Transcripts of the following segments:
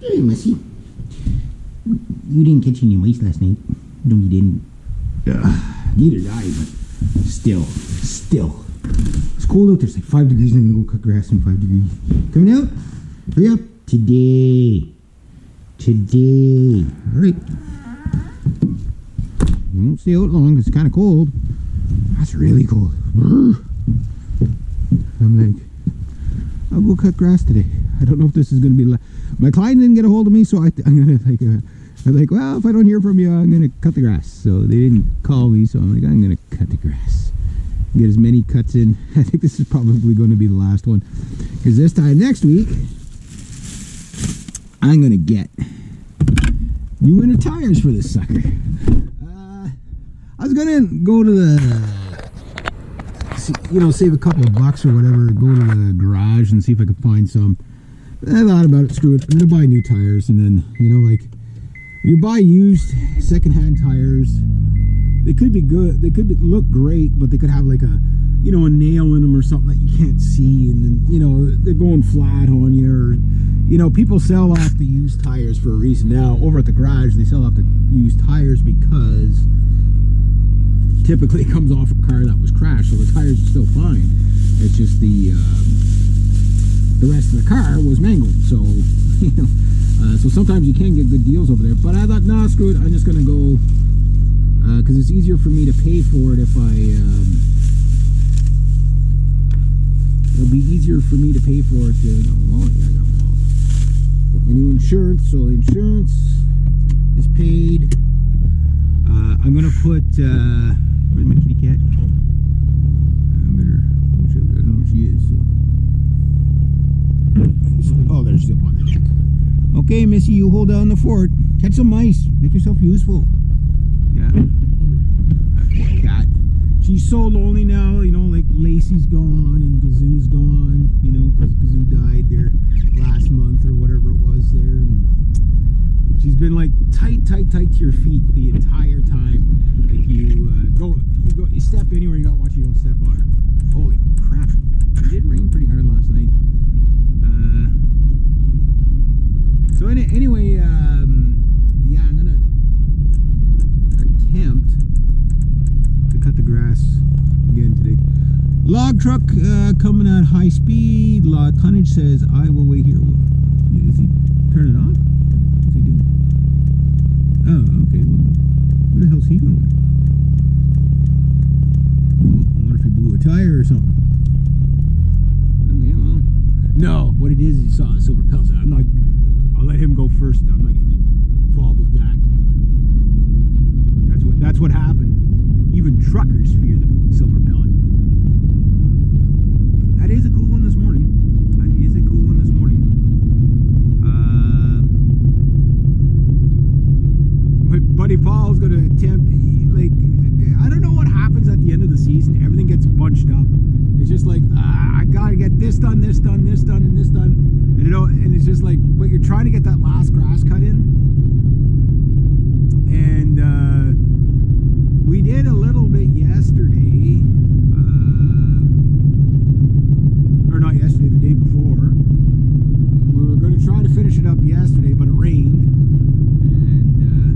Hey, Missy. You didn't catch any mice last night. No, you didn't. Neither did I, but still. It's cold out there. It's like 5 degrees. I'm going to go cut grass in 5 degrees. Coming out? Hurry up. Today. All right. You won't stay out long because it's kind of cold. That's really cold. I'm like, I'll go cut grass today. I don't know if this is going to be... My client didn't get a hold of me, so I'm going to I'm like, well, if I don't hear from you, I'm going to cut the grass. So they didn't call me, so I'm like, I'm going to cut the grass. Get as many cuts in. I think this is probably going to be the last one. Because this time next week, I'm going to get new winter tires for this sucker. I was going to go to the... save a couple of bucks or whatever, go to the garage and see if I could find some. I thought about it, screw it, I'm going to buy new tires. And then, like, you buy used secondhand tires, they could be good, they could look great, but they could have like a nail in them or something that you can't see, and then, they're going flat on you, or, people sell off the used tires for a reason. Now, over at the garage, they sell off the used tires because typically it comes off a car that was crashed, so the tires are still fine. It's just the rest of the car was mangled, so so sometimes you can get good deals over there. But I thought, nah, screw it, I'm just gonna go because it's easier for me to pay for it if I it'll be easier for me to pay for it to put my new insurance, so insurance is paid. I'm gonna put where's my kitty cat? I don't know where she is. So. Oh, there's she's up on the deck. Okay, Missy, you hold down the fort. Catch some mice. Make yourself useful. Yeah. That poor cat. She's so lonely now. Like Lacey's gone and Gazoo's gone. Because Gazoo died there last month or whatever it was there. And she's been like tight to your feet the entire time. Like you step anywhere you don't watch, you don't step on her. Holy crap! It did rain pretty hard last night. So anyway, yeah, I'm gonna attempt to cut the grass again today. Log truck coming at high speed. Log tonnage says I will wait here. Is he turning it off? What's he doing? Oh, okay. Well, where the hell's he going? I wonder if he blew a tire or something. Okay, well, no. What it is he saw a silver pelt. I'll let him go first. I'm not getting involved with that. That's what happened. Even truckers fear the silver pellet. That is a cool one this morning. But Buddy Paul's going to attempt, I don't know what happens at the end of the season. Everything gets bunched up. It's just like, I gotta get this done, and this done. And it's just like, but you're trying to get that last grass cut in. And we did a little bit yesterday. Or not yesterday, the day before. We were going to try to finish it up yesterday, but it rained. And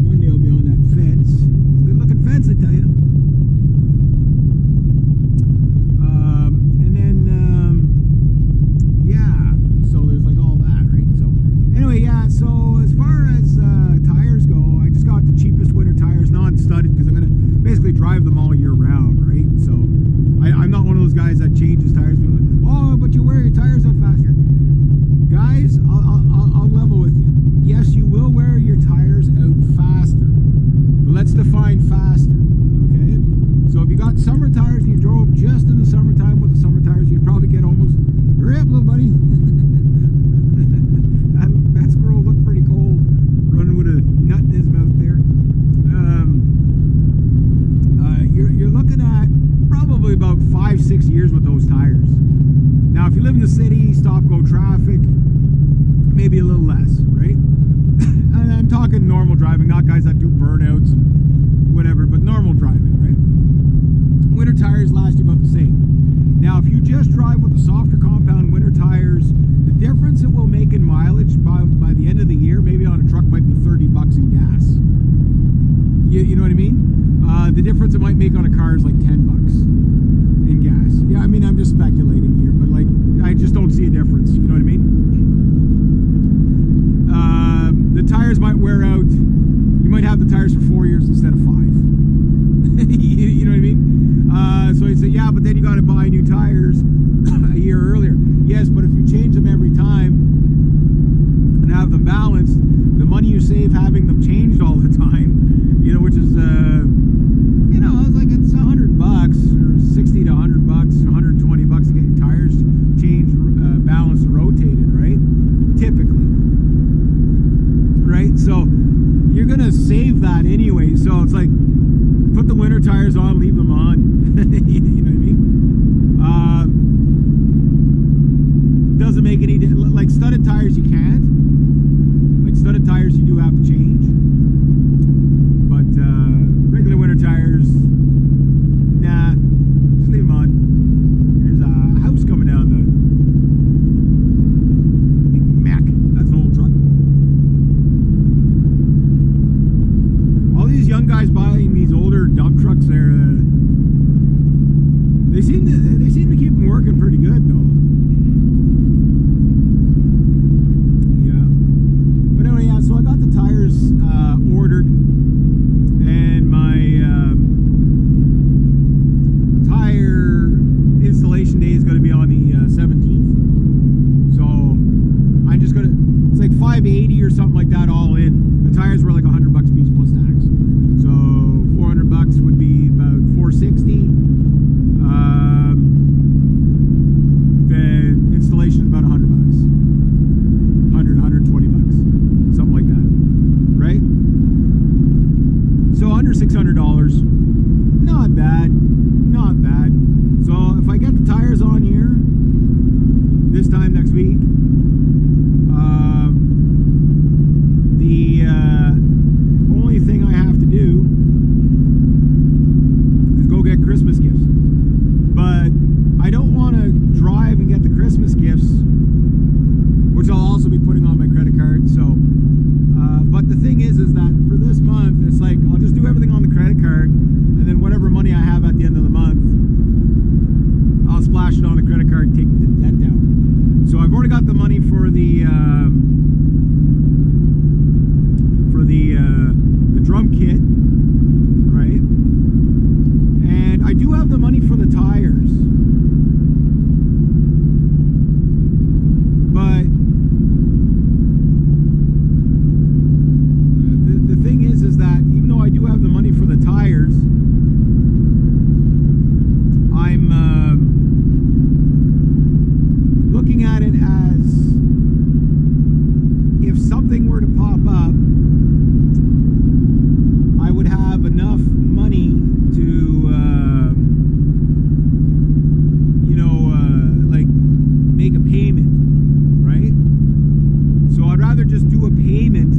Monday I'll be on that fence. It's a good looking fence, I tell you. So as far as tires go, I just got the cheapest winter tires, non-studded, because I'm going to basically drive them all year round, right? So I'm not one of those guys that changes tires. Oh, but you wear your tires out faster. Guys, I'll level with you. Yes, you will wear your tires out faster, but let's define faster, okay? So if you got summer tires and you drove just in the summertime with the summer tires, you'd probably get almost, hurry up, little buddy. That squirrel looked pretty cold, running with a nut in his mouth there. You're looking at probably about 5-6 years with those tires. Now, if you live in the city, stop-go traffic, maybe a little less, right? And I'm talking normal driving, not guys that do burnouts and whatever, but normal driving, right? Winter tires last you about the same. Now, if you just drive with the softer compound winter tires, the difference it will make in mileage the difference it might make on a car is like $10 in gas. Yeah, I mean, I'm just speculating here, but like, I just don't see a difference. You know what I mean? The tires might wear out. You might have the tires for 4 years instead of 5. You know what I mean? So you say, yeah, but then you got to buy new tires a year earlier. Yes, but if you change them every time and have them balanced, the money you save having them changed all the time, you know, which is, you know, it's like it's $100 or 60 to $100, $120 to get your tires changed, balanced, and rotated, right? Typically, right? So you're gonna save that anyway. So it's like, put the winter tires on, leave them on. You know what I mean? Doesn't make any like studded tires you can't. Like studded tires you do have to change. But regular winter tires, nah, just leave them on. There's a house coming down the big Mack. That's an old truck. All these young guys buying these older dump trucks there, they seem to keep them working pretty good though. Yeah. But anyway, yeah. So I got the tires ordered, and my tire installation day is going to be on the 17th. So I'm just gonna. It's like $580 or something like that all in. The tires were like $100 each plus tax. So $400 would be about $460. Then installation is about $100, $120, something like that, right? So under $600, not bad, not bad. So if I get the tires on here this time next week, the only thing I have to do is go get Christmas gifts. But I don't want to drive and get the Christmas gifts, which I'll also be putting on my credit card. So, but the thing is that for this month, it's like I'll just do everything on the credit card, and then whatever money I have at the end of the month, I'll splash it on the credit card and take the debt down. So I've already got the money for the drum kit, right? And I do have the money for the tires. But the thing is that even though I do have the money for the tires, I'm looking at it as if something were to pop up, I would have enough money to, you know, like make a payment, right? So I'd rather just do a payment,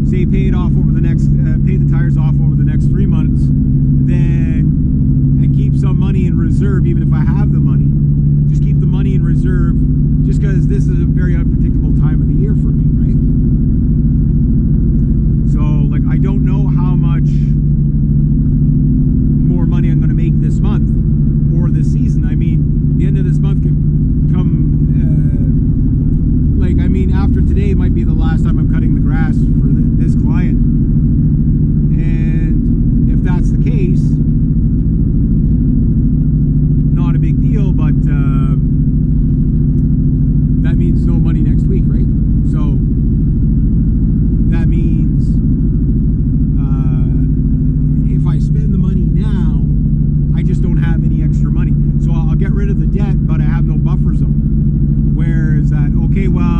say pay it off over the next, pay the tires off over the next 3 months, and keep some money in reserve, even if I have the money. Just keep the money in reserve, just because this is a very unpredictable time of the year for me, right? So, like, I don't know how much more money I'm going to make this month or this season. I mean, the end of this month could come, like, I mean, after today might be the last time I'm cutting the grass for this client. And if that's the case, not a big deal, but that means no money next week, right? So that means if I spend the money now, I just don't have any extra money. So I'll get rid of the debt, but I have no buffer zone. Where is that? Okay, well,